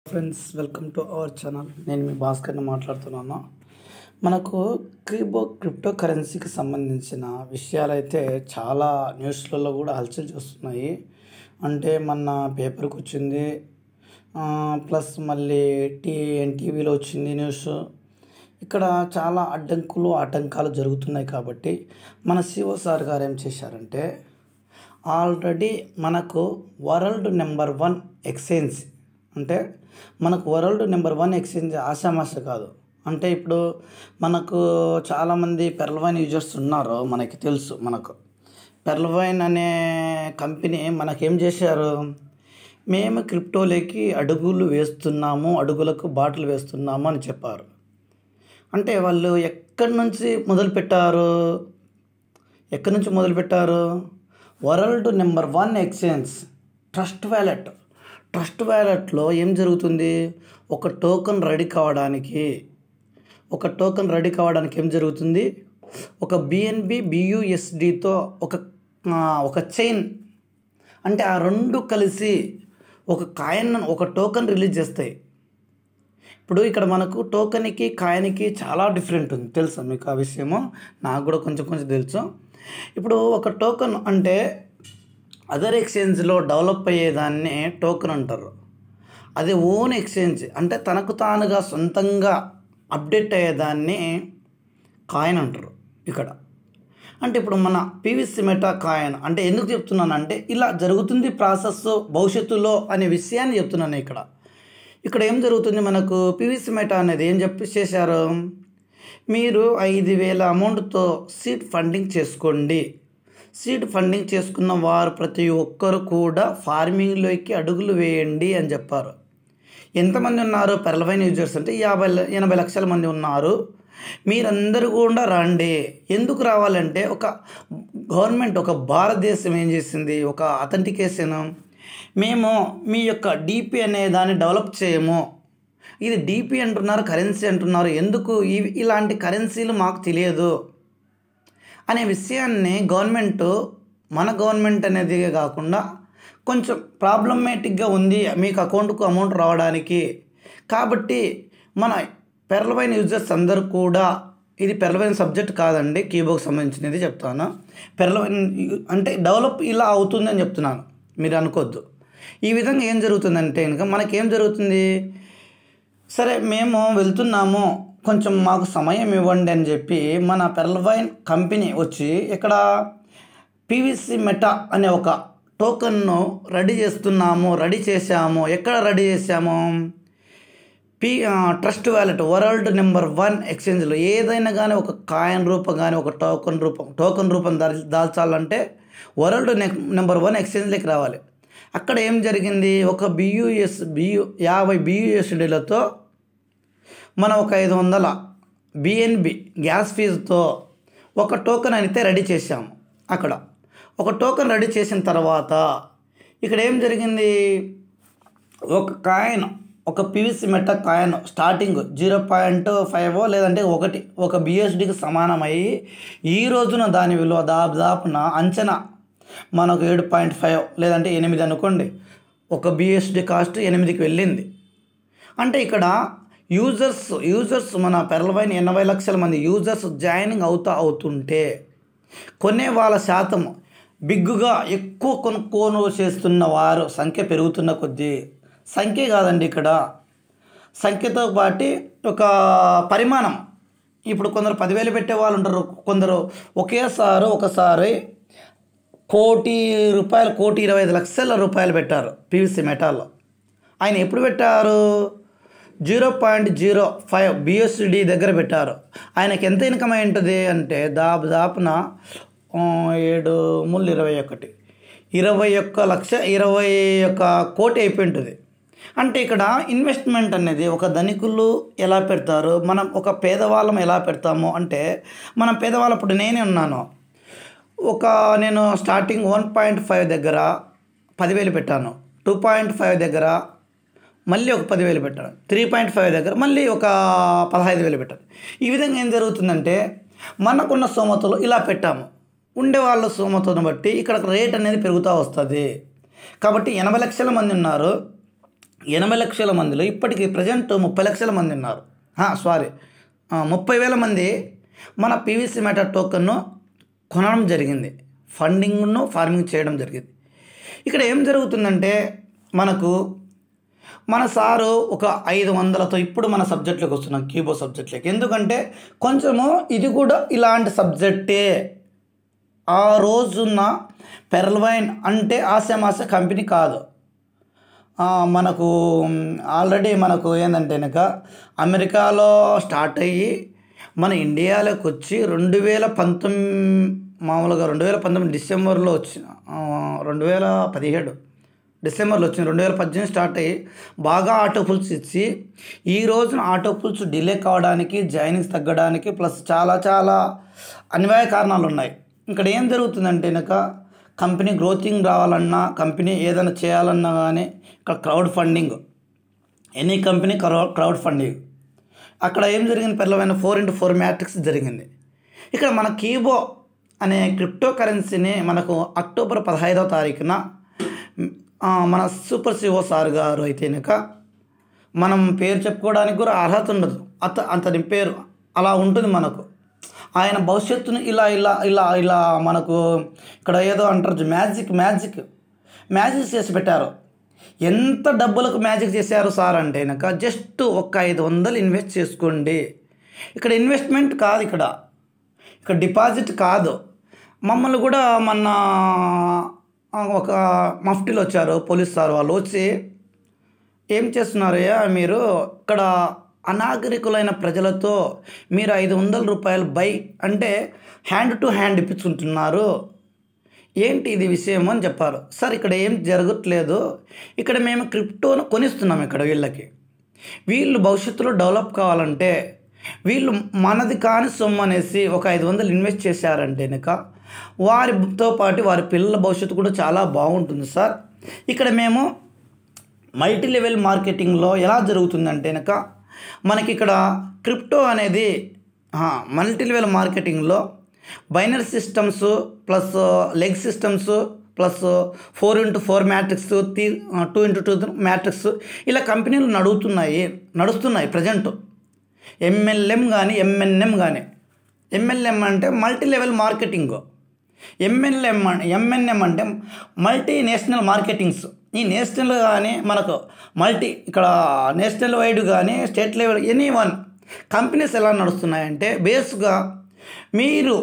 Friends, welcome to our channel. నేను మీ భాస్కర్ని మాట్లాడుతున్నాను. మనకు క్రిప్టో కరెన్సీకి సంబంధించిన విషయాలైతే చాలా న్యూస్లలో కూడా హల్చల్ చేస్తున్నాయి. అంటే మన పేపర్కి వచ్చింది, ప్లస్ మళ్ళీ ఎన్టీవీలో వచ్చింది న్యూస్. ఇక్కడ చాలా అడ్డంకులు ఆటంకాలు జరుగుతున్నాయి. కాబట్టి మన సిఓ సార్ గారు ఏం చేశారంటే, ఆల్రెడీ మనకు వరల్డ్ నెంబర్ 1 ఎక్స్చేంజ్, అంటే మనకు వరల్డ్ నెంబర్ 1 ఎక్స్చేంజ్ ఆషామాష కాదు. అంటే ఇప్పుడు మనకు చాలామంది పెర్ల్వైన్ యూజర్స్ ఉన్నారు. మనకి తెలుసు, మనకు పెర్ల్వైన్ అనే కంపెనీ మనకేం చేశారు, మేము క్రిప్టోలోకి అడుగులు వేస్తున్నాము, అడుగులకు బాటలు వేస్తున్నాము అని చెప్పారు. అంటే వాళ్ళు ఎక్కడి నుంచి మొదలుపెట్టారు? వరల్డ్ నెంబర్ 1 ఎక్స్చేంజ్ ట్రస్ట్ వ్యాలెట్లో ఏం జరుగుతుంది, ఒక టోకెన్ రెడీ కావడానికి ఏం జరుగుతుంది, ఒక BNB BUSDతో ఒక చైన్, అంటే ఆ రెండు కలిసి ఒక టోకెన్ రిలీజ్ చేస్తాయి. ఇప్పుడు ఇక్కడ మనకు టోకెన్కి కాయిన్కి చాలా డిఫరెంట్ ఉంది. తెలుసా మీకు ఆ విషయము? నాకు కూడా కొంచెం తెలుసు. ఇప్పుడు ఒక టోకెన్ అంటే అదర్ ఎక్స్చేంజ్లో డెవలప్ అయ్యేదాన్ని టోకెన్ అంటారు. అదే ఓన్ ఎక్స్చేంజ్ అంటే తనకు తానుగా సొంతంగా అప్డేట్ అయ్యేదాన్ని కాయిన్ అంటారు ఇక్కడ. అంటే ఇప్పుడు మన PVC మెటా కాయిన్ అంటే ఎందుకు చెప్తున్నానంటే, ఇలా జరుగుతుంది ప్రాసెస్ భవిష్యత్తులో అనే విషయాన్ని చెప్తున్నాను. ఇక్కడ ఏం జరుగుతుంది, మనకు PVC మెటా అనేది ఏం చేశారు, మీరు 5,000 అమౌంట్తో సీడ్ ఫండింగ్ చేసుకోండి. సీడ్ ఫండింగ్ చేసుకున్న వారు ప్రతి ఒక్కరు కూడా ఫార్మింగ్లోకి అడుగులు వేయండి అని చెప్పారు. ఎంతమంది ఉన్నారు పెర్ల్వైన్ యూజర్స్ అంటే 80 లక్షల మంది ఉన్నారు. మీరందరూ కూడా రండి. ఎందుకు రావాలంటే, ఒక గవర్నమెంట్, ఒక భారతదేశం ఏం చేసింది, ఒక అథెంటికేషన్, మేము మీ యొక్క DP అనే దాన్ని డెవలప్ చేయము. ఇది DP అంటున్నారు, కరెన్సీ అంటున్నారు, ఎందుకు ఇలాంటి కరెన్సీలు మాకు తెలియదు అనే విషయాన్ని మన గవర్నమెంట్ అనేది కాకుండా కొంచెం ప్రాబ్లమేటిక్గా ఉంది మీకు అకౌంట్కు అమౌంట్ రావడానికి. కాబట్టి మన పెర్ల్వైన్ యూజర్స్ అందరూ కూడా, ఇది పెర్ల్వైన్ సబ్జెక్ట్ కాదండి, కీబోర్డ్కి సంబంధించినది చెప్తాను. పెర్ల్వైన్ అంటే డెవలప్ ఇలా అవుతుందని చెప్తున్నాను, మీరు అనుకోవద్దు. ఈ విధంగా ఏం జరుగుతుందంటే కనుక మనకేం జరుగుతుంది, సరే మేము వెళ్తున్నాము, కొంచెం మాకు సమయం ఇవ్వండి అని చెప్పి మన పెర్ల్వైన్ కంపెనీ వచ్చి ఇక్కడ PVC మెటా అనే ఒక టోకన్ను రెడీ చేసాము. ఎక్కడ రెడీ చేసాము? ట్రస్ట్ వ్యాలెట్ వరల్డ్ నెంబర్ 1 ఎక్స్చేంజ్లో. ఏదైనా కానీ ఒక కాయిన్ రూపం కానీ ఒక టోకన్ రూపం దాల్చాలంటే వరల్డ్ నెంబర్ 1 ఎక్స్చేంజ్లోకి రావాలి. అక్కడ ఏం జరిగింది, ఒక 50 BUSDలతో మనం ఒక 500 BNB గ్యాస్ ఫీజుతో ఒక టోకెన్ అయితే రెడీ చేసాము. అక్కడ ఒక టోకెన్ రెడీ చేసిన తర్వాత ఇక్కడ ఏం జరిగింది, ఒక కాయిన్, ఒక PVC మెటా కాయిన్ స్టార్టింగ్ 0.5 లేదంటే 1 ఒక BUSDకి సమానమయ్యి ఈ రోజున దాని విలువ దాదాపున అంచనా మనకు 7.5 లేదంటే 8 అనుకోండి. ఒక BUSD కాస్ట్ 8కి వెళ్ళింది. అంటే ఇక్కడ యూజర్స్ మన పెర్ల్వైన్ 80 లక్షల మంది యూజర్స్ జాయినింగ్ అవుతుంటే కొనే వాళ్ళ శాతం బిగ్గుగా ఎక్కువ కొనుక్కోను చేస్తున్న వారు సంఖ్య పెరుగుతున్న కొద్దీ, సంఖ్య కాదండి ఇక్కడ, సంఖ్యతో పాటు ఒక పరిమాణం. ఇప్పుడు కొందరు 10,000 పెట్టే వాళ్ళు ఉంటారు, కొందరు ఒకసారి ₹1,20,00,000 ₹1,25,00,000 పెట్టారు PVC మెటాలో. ఆయన ఎప్పుడు పెట్టారు, 0.05 BUSD దగ్గర పెట్టారు. ఆయనకి ఎంత ఇన్కమ్ అయి ఉంటుంది అంటే దాదాపున 21 కోటి అయిపోయి ఉంటుంది. అంటే ఇక్కడ ఇన్వెస్ట్మెంట్ అనేది ఒక ధనికులు ఎలా పెడతారు, మనం ఒక పేదవాళ్ళం ఎలా పెడతాము అంటే, మనం పేదవాళ్ళం, ఇప్పుడు నేనే ఉన్నాను, నేను స్టార్టింగ్ 1.5 దగ్గర 10,000 పెట్టాను, 2.5 దగ్గర మళ్ళీ ఒక 10,000 పెట్టాను, 3.5 దగ్గర మళ్ళీ ఒక 15,000 పెట్టాను. ఈ విధంగా ఏం జరుగుతుందంటే, మనకున్న స్తోమతలో ఇలా పెట్టాము, ఉండేవాళ్ళ స్తోమతను బట్టి ఇక్కడ రేట్ అనేది పెరుగుతూ వస్తుంది. కాబట్టి 80 లక్షల మంది ఉన్నారు, 80 లక్షల మందిలో ఇప్పటికీ ప్రజెంట్ 30 లక్షల మంది ఉన్నారు. 30,000 మంది మన పీవీసీ మెటా టోకన్ను కొనడం జరిగింది, ఫండింగ్ను ఫార్మింగ్ చేయడం జరిగింది. ఇక్కడ ఏం జరుగుతుందంటే మన సారు ఒక 500తో ఇప్పుడు మన సబ్జెక్టులోకి వస్తున్నాం, కీబో సబ్జెక్టులోకి. ఎందుకంటే కొంచెము ఇది కూడా ఇలాంటి సబ్జెక్టే. ఆ రోజున్న పెర్ల్వైన్ అంటే ఆశామాష కంపెనీ కాదు. మనకు ఆల్రెడీ ఏంటంటే కనుక అమెరికాలో స్టార్ట్ అయ్యి మన ఇండియాలోకి వచ్చి 2019 మామూలుగా 2019 డిసెంబర్లో వచ్చిన 2017 డిసెంబర్లో వచ్చింది. 2018 స్టార్ట్ అయ్యి బాగా ఆటో పుల్స్ ఇచ్చి ఈ రోజున ఆటో పుల్స్ డిలే కావడానికి, జాయినింగ్స్ తగ్గడానికి ప్లస్ చాలా చాలా అనివార్య కారణాలు ఉన్నాయి. ఇక్కడ ఏం జరుగుతుందంటే కనుక కంపెనీ గ్రోతింగ్ రావాలన్నా, కంపెనీ ఏదైనా చేయాలన్నా కానీ ఇక్కడ crowd funding, any company crowd funding. అక్కడ ఏం జరిగింది, పెర్లవైన 4x4 మ్యాట్రిక్స్ జరిగింది. ఇక్కడ మన కీబో అనే క్రిప్టో కరెన్సీని మనకు అక్టోబర్ 15వ తారీఖున మన సూపర్ సిఓ సార్ గారు అయితే కనుక మనం పేరు చెప్పుకోవడానికి కూడా అర్హత ఉండదు, అతని పేరు అలా ఉంటుంది మనకు. ఆయన భవిష్యత్తును ఇలా ఇలా ఇలా ఇలా మనకు ఇక్కడ ఏదో అంటారు మ్యాజిక్ చేసి పెట్టారు. ఎంత డబ్బులకు మ్యాజిక్ చేశారు సార్ అంటే కనుక జస్ట్ ఒక 500 ఇన్వెస్ట్ చేసుకోండి. ఇక్కడ ఇన్వెస్ట్మెంట్ కాదు, ఇక్కడ డిపాజిట్ కాదు. మమ్మల్ని కూడా మొన్న ఒక మఫ్టీలు వచ్చారు పోలీస్ సార్, వాళ్ళు వచ్చి ఏం చేస్తున్నారయ్యా మీరు ఇక్కడ అనాగరికులైన ప్రజలతో మీరు 500 రూపాయలు బై అంటే హ్యాండ్ టు హ్యాండ్ ఇప్పించుకుంటున్నారు, ఏంటి ఇది విషయం అని చెప్పారు. సార్ ఇక్కడ ఏం జరగట్లేదు, ఇక్కడ మేము క్రిప్టోను కొనిస్తున్నాం. ఇక్కడ వీళ్ళు భవిష్యత్తులో డెవలప్ కావాలంటే వీళ్ళు మనది కాని సొమ్ము అనేసి ఒక 500 ఇన్వెస్ట్ చేశారంటే కనుక వారితో పాటు వారి పిల్లల భవిష్యత్తు కూడా చాలా బాగుంటుంది సార్. ఇక్కడ మేము మల్టీ లెవెల్ మార్కెటింగ్లో ఎలా జరుగుతుందంటే కనుక మనకి ఇక్కడ క్రిప్టో అనేది మల్టీ లెవెల్ మార్కెటింగ్లో binary systems plus leg systems plus 4x4 matrix 2x2 matrix ఇలా కంపెనీలు నడుస్తున్నాయి ప్రజెంట్. ఎంఎల్ఎం కానీ ఎంఎన్ఎం కానీ, ఎంఎల్ఎం అంటే మల్టీ లెవెల్ మార్కెటింగ్, ఎంఎన్ఎం అంటే మల్టీ నేషనల్ మార్కెటింగ్స్. ఈ నేషనల్ కానీ మనకు ఇక్కడ నేషనల్ వైడ్ కానీ state level any one companies ఎలా నడుస్తున్నాయంటే బేస్గా మీరు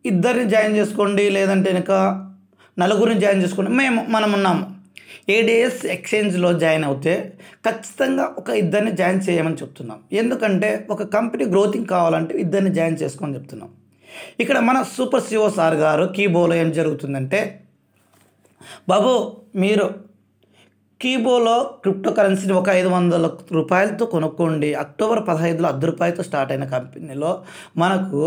2 జాయిన్ చేసుకోండి, లేదంటే కనుక 4 జాయిన్ చేసుకోండి. మనం ఉన్నాము ఏడిఎస్ ఎక్స్చేంజ్లో జాయిన్ అవుతే ఖచ్చితంగా ఒక 2 జాయిన్ చేయమని చెప్తున్నాం. ఎందుకంటే ఒక కంపెనీ గ్రోతింగ్ కావాలంటే 2 జాయిన్ చేసుకోమని చెప్తున్నాం. ఇక్కడ మన సూపర్ సిఓ సార్ గారు కీబోలో ఏం జరుగుతుందంటే, బాబు మీరు కీబోలో క్రిప్టో కరెన్సీని ఒక 500 రూపాయలతో కొనుక్కోండి. అక్టోబర్ 15లో ₹10 స్టార్ట్ అయిన కంపెనీలో మనకు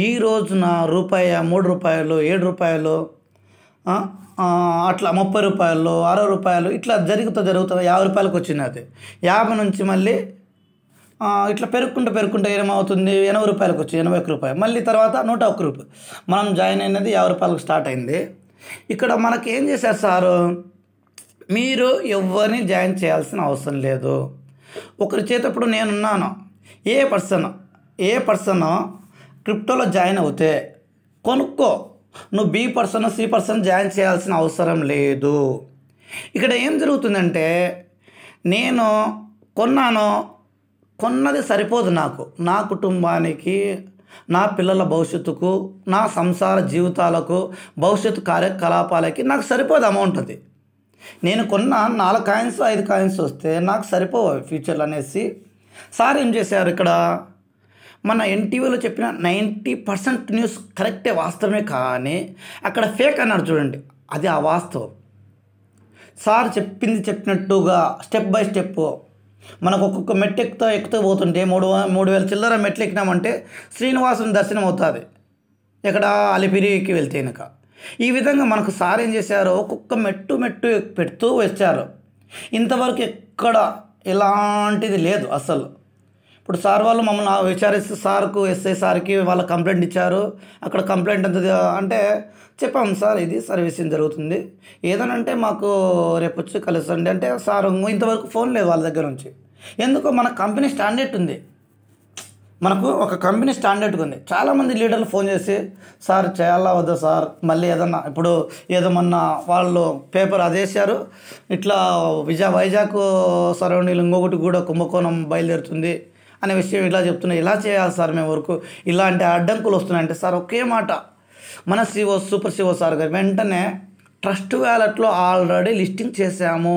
ఈ రోజున రూపాయి, 3 రూపాయలు, 7 రూపాయలు, అట్లా 30 రూపాయలు, 60 రూపాయలు ఇట్లా జరుగుతూ 50 రూపాయలకు వచ్చింది. అది 50 నుంచి మళ్ళీ ఇట్లా పెరుగుకుంటూ ఏమవుతుంది, 80 రూపాయలకు వచ్చి 81 రూపాయలు, మళ్ళీ తర్వాత 101 రూపాయలు. మనం జాయిన్ అయినది 50 రూపాయలకు స్టార్ట్ అయింది. ఇక్కడ మనకి ఏం చేశారు సారు, మీరు ఎవరిని జాయిన్ చేయాల్సిన అవసరం లేదు. ఒకరి చేతప్పుడు నేనున్నాను, ఏ పర్సన్ క్రిప్టోలో జాయిన్ అవుతే కొనుక్కో, నువ్వు B person C person join చేయాల్సిన అవసరం లేదు. ఇక్కడ ఏం జరుగుతుందంటే నేను కొన్నది సరిపోదు నాకు, నా కుటుంబానికి, నా పిల్లల భవిష్యత్తుకు, నా సంసార జీవితాలకు, భవిష్యత్తు కార్యకలాపాలకి నాకు సరిపోదు అమౌంట్. అది నేను కొన్న 4 కాయిన్స్ 5 కాయిన్స్ వస్తే నాకు సరిపోవు ఫ్యూచర్లు అనేసి సార్ ఏం చేశారు, ఇక్కడ మన ఎన్టీవీలో చెప్పిన 90% న్యూస్ కరెక్టే, వాస్తవమే. కానీ అక్కడ ఫేక్ అన్నారు చూడండి, అది ఆ వాస్తవం. సార్ చెప్పినట్టుగా స్టెప్ బై స్టెప్ మనకు ఒక్కొక్క మెట్టు ఎక్కుతూ పోతుంటే 3,000 చిల్లర మెట్లు ఎక్కినామంటే శ్రీనివాసుని దర్శనం అవుతుంది, ఇక్కడ అలిపిరికి వెళ్తే కనుక. ఈ విధంగా మనకు సార్ ఏం చేశారో ఒక్కొక్క మెట్టు పెడుతూ వచ్చారు. ఇంతవరకు ఎక్కడ ఎలాంటిది లేదు అసలు. ఇప్పుడు సార్ వాళ్ళు మమ్మల్ని విచారిస్తే సార్కు ఎస్ఐ సార్కి వాళ్ళ కంప్లైంట్ ఇచ్చారు. అక్కడ కంప్లైంట్ అంత అంటే చెప్పాము సార్ ఇది సర్వీసింగ్ జరుగుతుంది ఏదనంటే మాకు రేపు వచ్చి కలుస్తుంది అంటే సార్ ఇంతవరకు ఫోన్ లేదు వాళ్ళ దగ్గర నుంచి. ఎందుకో మన కంపెనీ స్టాండర్డ్ ఉంది, మనకు ఒక కంపెనీ స్టాండర్డ్గా ఉంది. చాలామంది లీడర్లు ఫోన్ చేసి సార్ చేయాలా వద్దా సార్, మళ్ళీ ఏదన్నా ఇప్పుడు ఏదో మొన్న వాళ్ళు పేపర్ అదేశారు ఇట్లా వైజాగ్ సరౌండింగ్ ఇంకొకటి కూడా కుంభకోణం బయలుదేరుతుంది అనే విషయం ఇలా చెప్తున్నాయి. ఇలా చేయాలి సార్ మేము వరకు, ఇలాంటి అడ్డంకులు వస్తున్నాయంటే సార్ ఒకే మాట మన సూపర్ సిఓ సార్ గారు వెంటనే ట్రస్ట్ వ్యాలెట్లో ఆల్రెడీ లిస్టింగ్ చేశాము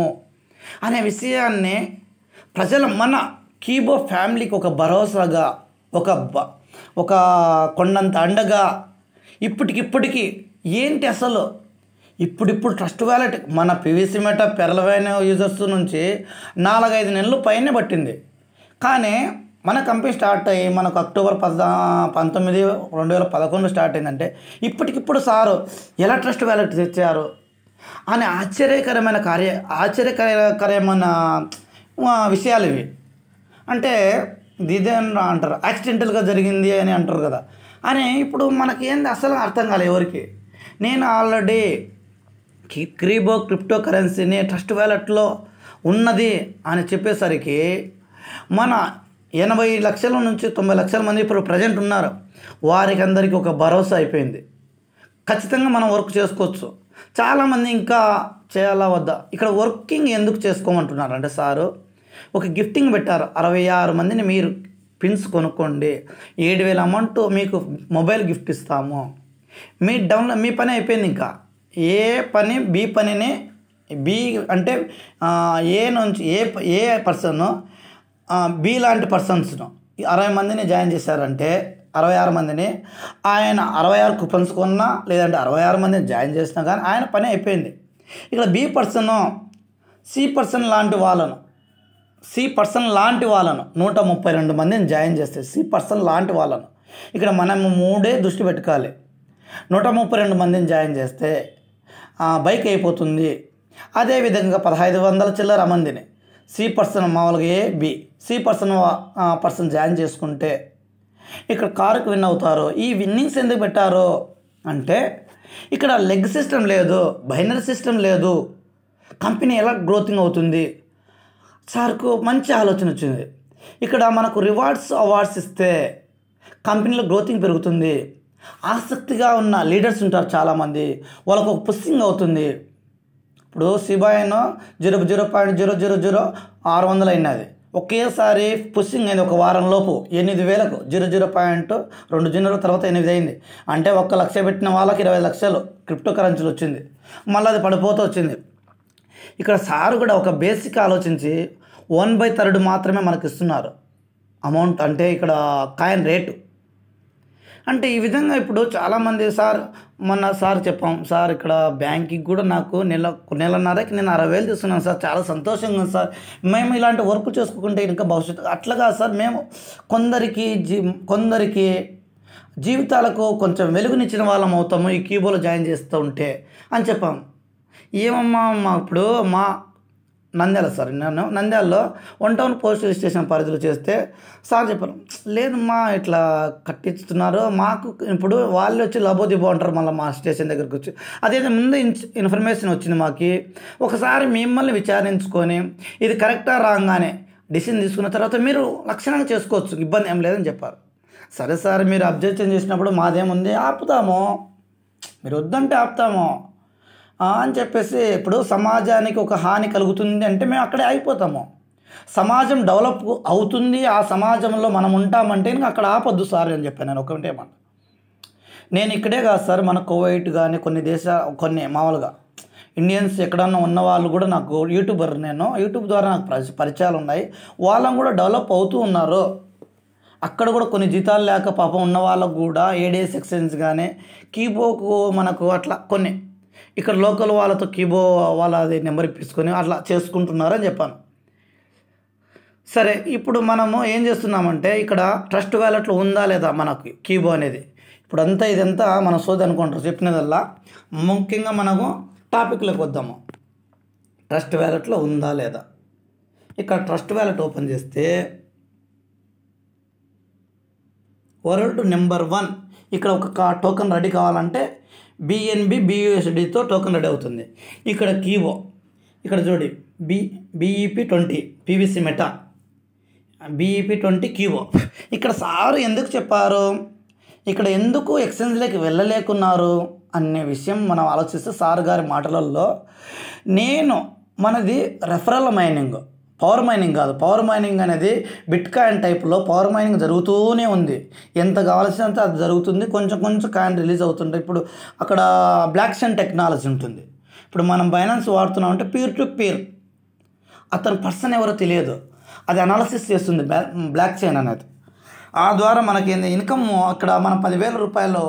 అనే విషయాన్ని ప్రజల మన కీబో ఫ్యామిలీకి ఒక భరోసాగా ఒక కొండంత అండగా ఇప్పటికిప్పటికి ఏంటి అసలు ఇప్పుడు ట్రస్ట్ వ్యాలెట్ మన పివిసి మెటా పెరలవైన యూజర్స్ నుంచి 4-5 నెలలు పైనే పట్టింది. కానీ మన కంపెనీ స్టార్ట్ అయ్యి మనకు అక్టోబర్ 19, 2011 స్టార్ట్ అయిందంటే ఇప్పటికిప్పుడు సారు ఎలా ట్రస్ట్ వ్యాలెట్ తెచ్చారు అనే ఆశ్చర్యకరమైన విషయాలు ఇవి. అంటే ఇదేనా అంటారు యాక్సిడెంటల్గా జరిగింది అని అంటారు కదా అని. ఇప్పుడు మనకి ఏంది అసలు అర్థం కాలేదు ఎవరికి. నేను ఆల్రెడీ కీబో క్రిప్టో కరెన్సీని ట్రస్ట్ వ్యాలెట్లో ఉన్నది అని చెప్పేసరికి మన 80 లక్షల నుంచి 90 లక్షల మంది ఇప్పుడు ప్రజెంట్ ఉన్నారు. వారికి అందరికీ ఒక భరోసా అయిపోయింది, ఖచ్చితంగా మనం వర్క్ చేసుకోవచ్చు. చాలామంది ఇంకా చేయాలా వద్దా, ఇక్కడ వర్కింగ్ ఎందుకు చేసుకోమంటున్నారు అంటే సారు ఒక గిఫ్టింగ్ పెట్టారు. 66 మందిని మీరు పిన్స్ కొనుక్కోండి, 7,000 అమౌంట్ మీకు మొబైల్ గిఫ్ట్ ఇస్తాము. మీ పని అయిపోయింది. ఇంకా ఏ పని బి పనిని బి అంటే ఏ నుంచి ఏ పర్సన్ బి లాంటి పర్సన్స్ను 60 మందిని జాయిన్ చేశారంటే 66 మందిని ఆయన 66 కూపన్స్ కొన్నా లేదంటే 66 మందిని జాయిన్ చేసినా కానీ ఆయన పని అయిపోయింది. ఇక్కడ బి పర్సన్ సి పర్సన్ లాంటి వాళ్ళను 132 మందిని జాయిన్ చేస్తే సి పర్సన్ లాంటి వాళ్ళను ఇక్కడ మనము 3 దృష్టి పెట్టుకోవాలి. 132 మందిని జాయిన్ చేస్తే బైక్ అయిపోతుంది. అదేవిధంగా 1500 చిల్లర మందిని సి పర్సన్ మామూలుగా A B C person join చేసుకుంటే ఇక్కడ కారుకు విన్ అవుతారు. ఈ విన్నింగ్స్ ఎందుకు పెట్టారు అంటే ఇక్కడ లెగ్ సిస్టమ్ లేదు, బైనరీ సిస్టమ్ లేదు, కంపెనీ ఎలా గ్రోతింగ్ అవుతుంది. సార్కు మంచి ఆలోచన వచ్చింది. ఇక్కడ మనకు అవార్డ్స్ ఇస్తే కంపెనీలో గ్రోతింగ్ పెరుగుతుంది. ఆసక్తిగా ఉన్న లీడర్స్ ఉంటారు చాలామంది, వాళ్ళకు ఒక పుషింగ్ అవుతుంది. ఇప్పుడు సిబాయిన్ 0.0000600 అయినది, ఒకేసారి పుషింగ్ అయింది ఒక వారం లోపు 8,000కు 0.2 తర్వాత 8 అయింది. అంటే 1 లక్ష పెట్టిన వాళ్ళకి 20 లక్షలు క్రిప్టో కరెన్సీలు వచ్చింది. మళ్ళీ అది పడిపోతూ వచ్చింది. ఇక్కడ సార్ కూడా ఒక బేసిక్ ఆలోచించి 1/3 మాత్రమే మనకు ఇస్తున్నారు అమౌంట్, అంటే ఇక్కడ కాయిన్ రేటు. అంటే ఈ విధంగా ఇప్పుడు చాలామంది మొన్న చెప్పాం సార్ ఇక్కడ బ్యాంక్కి కూడా నాకు నెలన్నరకి నేను 60,000 తీసుకున్నాను సార్, చాలా సంతోషంగా ఉంది సార్, మేము ఇలాంటి వర్క్ చేసుకోకుంటే ఇంకా భవిష్యత్తు అట్లాగా సార్ మేము కొందరికి జీవితాలకు కొంచెం వెలుగునిచ్చిన వాళ్ళం అవుతాము ఈ కీబోలో జాయిన్ చేస్తూ ఉంటే అని చెప్పాం. ఏమమ్మా ఇప్పుడు మా నంద్యాల సార్, నేను నంద్యాలలో 1 టౌన్ పోలీస్ స్టేషన్ పరిధిలో చేస్తే సార్ చెప్పారు లేదమ్మా ఇట్లా కట్టిస్తున్నారు మాకు. ఇప్పుడు వాళ్ళు వచ్చి లబోదిబో అంటారు మళ్ళీ మా స్టేషన్ దగ్గరికి వచ్చి. అదేదో ముందు ఇన్ఫర్మేషన్ వచ్చింది మాకు. ఒకసారి మిమ్మల్ని విచారించుకొని ఇది కరెక్టా రాగానే డిసిషన్ తీసుకున్న తర్వాత మీరు లక్షణంగా చేసుకోవచ్చు, ఇబ్బంది ఏం లేదని చెప్పారు. సరే సార్ మీరు అబ్జెక్షన్ చేసినప్పుడు మాదేముంది ఆపుతాము, మీరు వద్దంటే ఆపుతాము అని చెప్పేసి. ఇప్పుడు సమాజానికి ఒక హాని కలుగుతుంది అంటే మేము అక్కడే అయిపోతాము. సమాజం డెవలప్ అవుతుంది, ఆ సమాజంలో మనం ఉంటామంటే ఇంకా అక్కడ ఆపొద్దు సార్ అని చెప్పాను. నేను ఒకటే మాట, నేను ఇక్కడే కాదు సార్ మన కువైట్ కానీ కొన్ని మామూలుగా ఇండియన్స్ ఎక్కడన్నా ఉన్న వాళ్ళు కూడా నాకు యూట్యూబ్ ద్వారా నాకు పరిచయాలు ఉన్నాయి, వాళ్ళని కూడా డెవలప్ అవుతూ ఉన్నారు. అక్కడ కూడా కొన్ని జీతాలు లేక పాపం ఉన్న వాళ్ళకు కూడా ఏడీఎస్ ఎక్స్చేంజ్ కానీ కీబోకు మనకు అట్లా కొన్ని ఇక్కడ లోకల్ వాళ్ళతో కీబో వాళ్ళది నెంబర్ ఇప్పించుకొని అట్లా చేసుకుంటున్నారని చెప్పాను. సరే ఇప్పుడు మనము ఏం చేస్తున్నామంటే ఇక్కడ ట్రస్ట్ వ్యాలెట్లో ఉందా లేదా మనకి కీబో అనేది. ఇప్పుడు ఇదంతా మన సోది అనుకుంటారు చెప్పినదల్లా. ముఖ్యంగా మనము టాపిక్లోకి వద్దాము. ట్రస్ట్ వ్యాలెట్లో ఉందా లేదా. ఇక్కడ ట్రస్ట్ వ్యాలెట్ ఓపెన్ చేస్తే వరల్డ్ నెంబర్ 1. ఇక్కడ ఒక టోకెన్ రెడీ కావాలంటే BNB BUSDతో టోకెన్ రెడీ అవుతుంది. ఇక్కడ కీబో, ఇక్కడ చూడండి BEP20 PVC మెటా BEP20 కీబో. ఇక్కడ సారు ఎందుకు చెప్పారు, ఇక్కడ ఎందుకు ఎక్స్చేంజ్లోకి వెళ్ళలేకున్నారు అనే విషయం మనం ఆలోచిస్తే సార్ గారి మాటలలో, మనది రెఫరల్ మైనింగ్, పవర్ మైనింగ్ కాదు. పవర్ మైనింగ్ అనేది బిట్కాయిన్ టైప్లో పవర్ మైనింగ్ జరుగుతూనే ఉంది. ఎంత కావాల్సినంత అది జరుగుతుంది. కొంచెం కొంచెం కాయిన్ రిలీజ్ అవుతుంటాయి. ఇప్పుడు అక్కడ బ్లాక్ చైన్ టెక్నాలజీ ఉంటుంది. ఇప్పుడు మనం బైనాన్స్ వాడుతున్నామంటే పీర్ టు పీర్, అతను పర్సన్ ఎవరో తెలియదు, అది అనాలిసిస్ చేస్తుంది బ్లాక్ చైన్ అనేది. ఆ ద్వారా మనకి ఇన్కమ్ అక్కడ మనం 10,000 రూపాయలు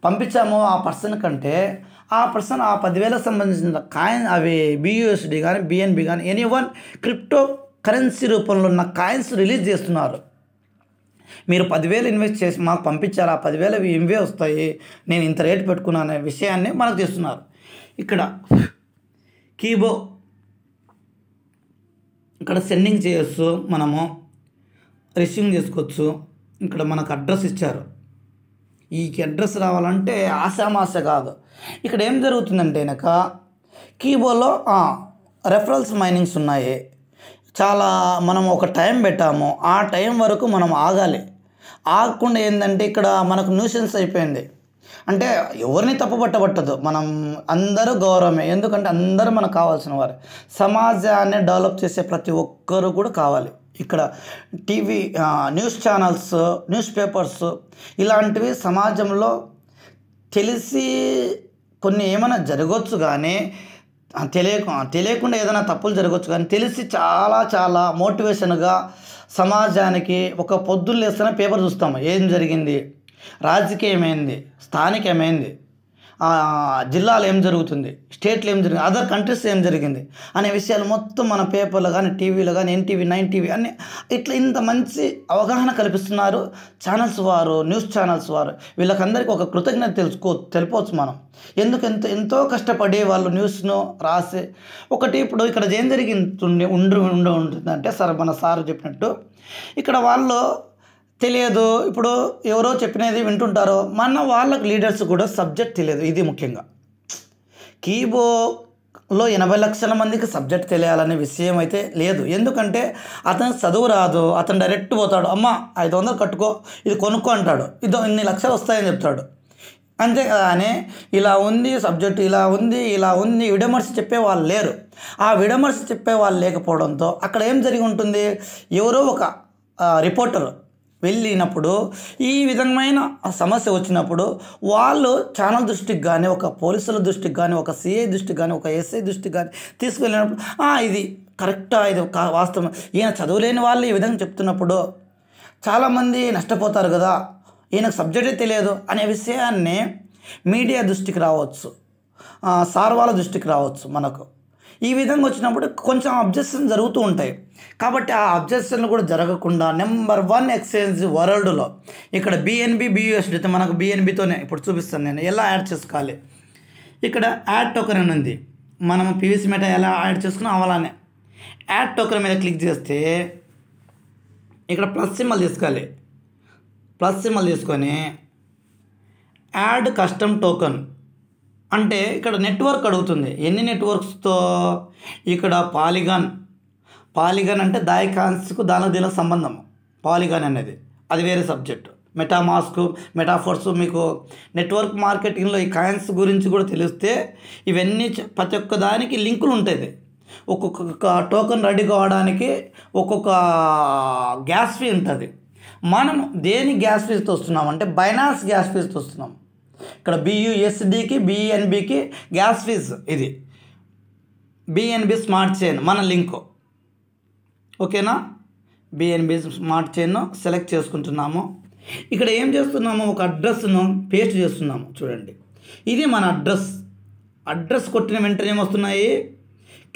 పంపించాము ఆ పర్సన్ కంటే, ఆ పర్సన్ ఆ 10,000 సంబంధించిన కాయిన్, అవి BUSD కానీ BNB కానీ ఎనీవన్ క్రిప్టో కరెన్సీ రూపంలో ఉన్న కాయిన్స్ రిలీజ్ చేస్తున్నారు. మీరు 10,000 ఇన్వెస్ట్ చేసి మాకు పంపించారు, ఆ 10,000 ఇవే వస్తాయి, నేను ఇంత రేటు పెట్టుకున్నాను అనే విషయాన్ని మనకు చేస్తున్నారు. ఇక్కడ కీబో, ఇక్కడ సెండింగ్ చేయొచ్చు, మనము రిసీవింగ్ చేసుకోవచ్చు. ఇక్కడ మనకు అడ్రస్ ఇచ్చారు. ఈ అడ్రస్ రావాలంటే ఆశామాస కాదు. ఇక్కడ ఏం జరుగుతుందంటే కనుక కీబోలో రెఫరల్స్ మైనింగ్స్ ఉన్నాయి. చాలా మనం ఒక టైం పెట్టాము, ఆ టైం వరకు మనం ఆగాలి. ఆగకుండా ఏంటంటే ఇక్కడ మనకు న్యూసెన్స్ అయిపోయింది. అంటే ఎవరిని తప్పుపట్టబట్టదు, మనం అందరూ గౌరవమే. ఎందుకంటే అందరూ మనకు కావాల్సిన వారు. సమాజాన్ని డెవలప్ చేసే ప్రతి ఒక్కరు కూడా కావాలి. ఇక్కడ TV, news channels, news papers ఇలాంటివి సమాజంలో తెలిసి కొన్ని ఏమైనా జరగవచ్చు, కానీ తెలియకుండా ఏదైనా తప్పులు జరగవచ్చు, కానీ తెలిసి చాలా చాలా మోటివేషన్గా సమాజానికి ఒక పొద్దున్న లేస్తేనే పేపర్ చూస్తాము, ఏం జరిగింది, రాజకీయమైంది, స్థానికమైంది, జిల్లాలో ఏం జరుగుతుంది, స్టేట్లో ఏం జరిగింది, అదర్ కంట్రీస్ ఏం జరిగింది అనే విషయాలు మొత్తం మన పేపర్లో కానీ టీవీలో కానీ NTV 9TV అన్నీ ఇట్లా ఇంత మంచి అవగాహన కల్పిస్తున్నారు ఛానల్స్ వారు, న్యూస్ ఛానల్స్ వారు. వీళ్ళకందరికీ ఒక కృతజ్ఞత తెలుపవచ్చు మనం. ఎందుకు ఎంతో కష్టపడి వాళ్ళు న్యూస్ను రాసి ఒకటి. ఇప్పుడు ఇక్కడ ఏం జరిగింది ఉంటుందంటే మన సార్ చెప్పినట్టు ఇక్కడ వాళ్ళు తెలియదు. ఇప్పుడు ఎవరో చెప్పినది వింటుంటారో, మన వాళ్ళకు లీడర్స్ కూడా సబ్జెక్ట్ తెలియదు. ఇది ముఖ్యంగా కీబోలో 80 లక్షల మందికి సబ్జెక్ట్ తెలియాలనే విషయం అయితే లేదు. ఎందుకంటే అతను చదువు రాదు, అతను డైరెక్ట్ పోతాడు, అమ్మ 500 కట్టుకో, ఇది కొనుక్కో అంటాడు, ఇన్ని లక్షలు వస్తాయని చెప్తాడు. అంతేగాని ఇలా ఉంది సబ్జెక్టు, ఇలా ఉంది విడమర్చి చెప్పేవాళ్ళు లేరు. ఆ విడమర్చి చెప్పేవాళ్ళు లేకపోవడంతో అక్కడ ఏం జరిగి ఉంటుంది, ఎవరో ఒక రిపోర్టర్ వెళ్ళినప్పుడు ఈ విధమైన సమస్య వచ్చినప్పుడు వాళ్ళు ఛానల్ దృష్టికి కానీ, ఒక పోలీసుల దృష్టికి కానీ, ఒక CI దృష్టికి కానీ, ఒక SI దృష్టికి కానీ తీసుకువెళ్ళినప్పుడు ఇది కరెక్టా, ఇది వాస్తవం, ఈయన చదువులేని వాళ్ళు ఈ విధంగా చెప్తున్నప్పుడు చాలామంది నష్టపోతారు కదా, ఈయనకు సబ్జెక్టే తెలియదు అనే విషయాన్ని మీడియా దృష్టికి రావచ్చు, సార్ వాళ్ళ దృష్టికి రావచ్చు. మనకు ఈ విధంగా వచ్చినప్పుడు కొంచెం అబ్జెక్షన్ జరుగుతూ ఉంటాయి. కాబట్టి ఆ అబ్జెక్షన్లు కూడా జరగకుండా నెంబర్ 1 ఎక్స్చేంజ్ వరల్డ్లో ఇక్కడ BNB BUSD, మనకు BNBతోనే ఇప్పుడు చూపిస్తాను నేను ఎలా యాడ్ చేసుకోవాలి. ఇక్కడ యాడ్ టోకెన్ అని ఉంది, మనం PVC మెటా ఎలా యాడ్ చేసుకున్నాం అలానే యాడ్ టోకెన్ మీద క్లిక్ చేస్తే ఇక్కడ ప్లస్ సింబల్ తీసుకోవాలి. ప్లస్ సింబల్ తీసుకొని యాడ్ కస్టమ్ టోకెన్ అంటే ఇక్కడ నెట్వర్క్ అడుగుతుంది. ఎన్ని నెట్వర్క్స్తో, ఇక్కడ పాలిగాన్ అంటే దాయికాన్స్కు దీనికి సంబంధం. పాలిగాన్ అనేది అది వేరే సబ్జెక్టు. మెటామాస్క్, మెటాఫోర్స్, మీకు నెట్వర్క్ మార్కెటింగ్లో ఈ కాయిన్స్ గురించి కూడా తెలిస్తే ఇవన్నీ ప్రతి ఒక్క దానికి లింకులు ఉంటుంది. ఒక్కొక్క టోకెన్ రెడీ కావడానికి ఒక్కొక్క గ్యాస్ ఫీ ఉంటుంది. మనం దేని గ్యాస్ ఫీజుతో వస్తున్నామంటే బైనాన్స్ గ్యాస్ ఫీజుతో వస్తున్నాం. ఇక్కడ BUSDకి BNBకి గ్యాస్ ఫీజ్, ఇది BNB స్మార్ట్ చైన్ మన లింకు. ఓకేనా, BNB స్మార్ట్ చైన్ సెలెక్ట్ చేసుకుంటున్నాము. ఇక్కడ ఏం చేస్తున్నాము, ఒక అడ్రస్ను పేస్ట్ చేస్తున్నాము. చూడండి, ఇది మన అడ్రస్ కొట్టిన వెంటనే ఏమొస్తున్నాయి,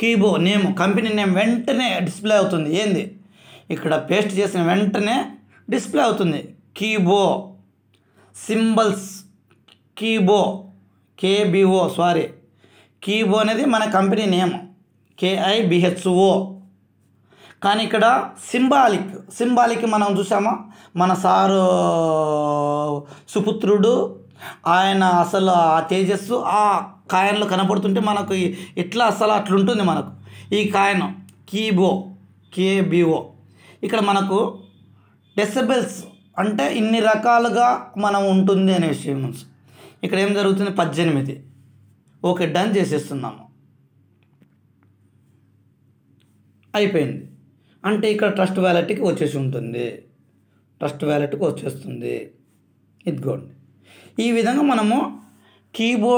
కీబో నేమ్, కంపెనీ నేమ్ వెంటనే డిస్ప్లే అవుతుంది. ఏంది, ఇక్కడ పేస్ట్ చేసిన వెంటనే డిస్ప్లే అవుతుంది. కీబో సింబల్స్, కీబో అనేది మన కంపెనీ నేమ్, KIBHO. కానీ ఇక్కడ సింబాలిక్ మనం చూసామా, మన సారు సుపుత్రుడు ఆయన అసలు ఆ తేజస్సు ఆ కాయన్లో కనపడుతుంటే మనకు ఎట్లా అసలు అట్లుంటుంది మనకు ఈ కాయన్ కేబిఓ. ఇక్కడ మనకు డెసిబెల్స్ అంటే ఇన్ని రకాలుగా మనం ఉంటుంది అనే విషయం. ఇక్కడ ఏం జరుగుతుంది 18. ఓకే, డన్ చేసేస్తున్నాము, అయిపోయింది. అంటే ఇక్కడ ట్రస్ట్ వ్యాలెట్కి వచ్చేస్తుంది. ఇదిగోండి, ఈ విధంగా మనము కీబో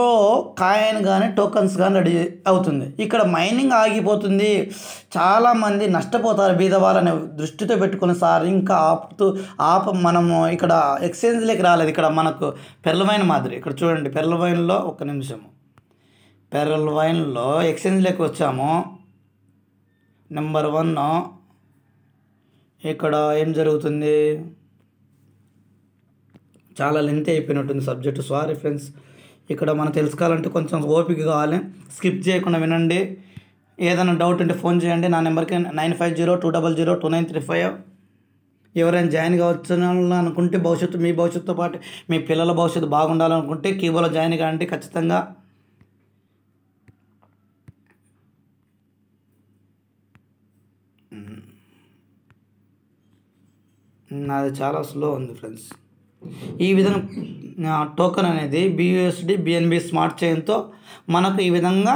కాయిన్ కానీ టోకన్స్ కానీ రెడీ అవుతుంది. ఇక్కడ మైనింగ్ ఆగిపోతుంది, చాలామంది నష్టపోతారు బీదవాళ్ళని దృష్టితో పెట్టుకుని సార్ ఇంకా మనము ఇక్కడ ఎక్స్చేంజ్లోకి రాలేదు. ఇక్కడ మనకు పెర్లవైన్ మాదిరి ఇక్కడ చూడండి, పెర్లవైన్లో ఒక్క నిమిషము, పెర్లవైన్లో ఎక్స్చేంజ్లోకి వచ్చాము. నెంబర్ 1 ఇక్కడ ఏం జరుగుతుంది, చాలా లెంత్ అయిపోయినట్టుంది సబ్జెక్టు, సారీ ఫ్రెండ్స్. ఇక్కడ మనం తెలుసుకోవాలంటే కొంచెం ఓపిక కావాలి, స్కిప్ చేయకుండా వినండి. ఏదైనా డౌట్ ఉంటే ఫోన్ చేయండి నా నెంబర్కి 9502002935. ఎవరైనా జాయిన్ కావచ్చు అనుకుంటే మీ భవిష్యత్తుతో పాటు మీ పిల్లల భవిష్యత్తు బాగుండాలనుకుంటే కీబోలో జాయిన్ కావండి ఖచ్చితంగా. నాది చాలా స్లో ఉంది ఫ్రెండ్స్. ఈ విధంగా టోకెన్ అనేది BUSD BNB స్మార్ట్ చైన్తో మనకు ఈ విధంగా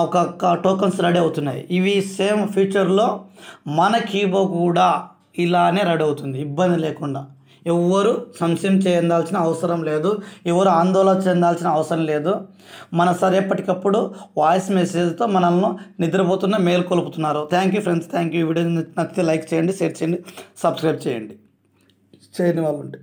ఒక టోకన్స్ రెడీ అవుతున్నాయి. ఇవి సేమ్ ఫ్యూచర్లో మన కీబో కూడా ఇలానే రెడీ అవుతుంది, ఇబ్బంది లేకుండా. ఎవరు సంశయం చెందాల్సిన అవసరం లేదు, ఎవరు ఆందోళన చెందాల్సిన అవసరం లేదు. మన సార్ ఎప్పటికప్పుడు వాయిస్ మెసేజ్తో మనల్ని నిద్రపోతున్న మేల్కొల్పుతున్నారు. Thank you friends, thank you. ఈ వీడియో నచ్చితే లైక్ చేయండి, షేర్ చేయండి, సబ్స్క్రైబ్ చేయండి, చేయని వాళ్ళు ఉంటే.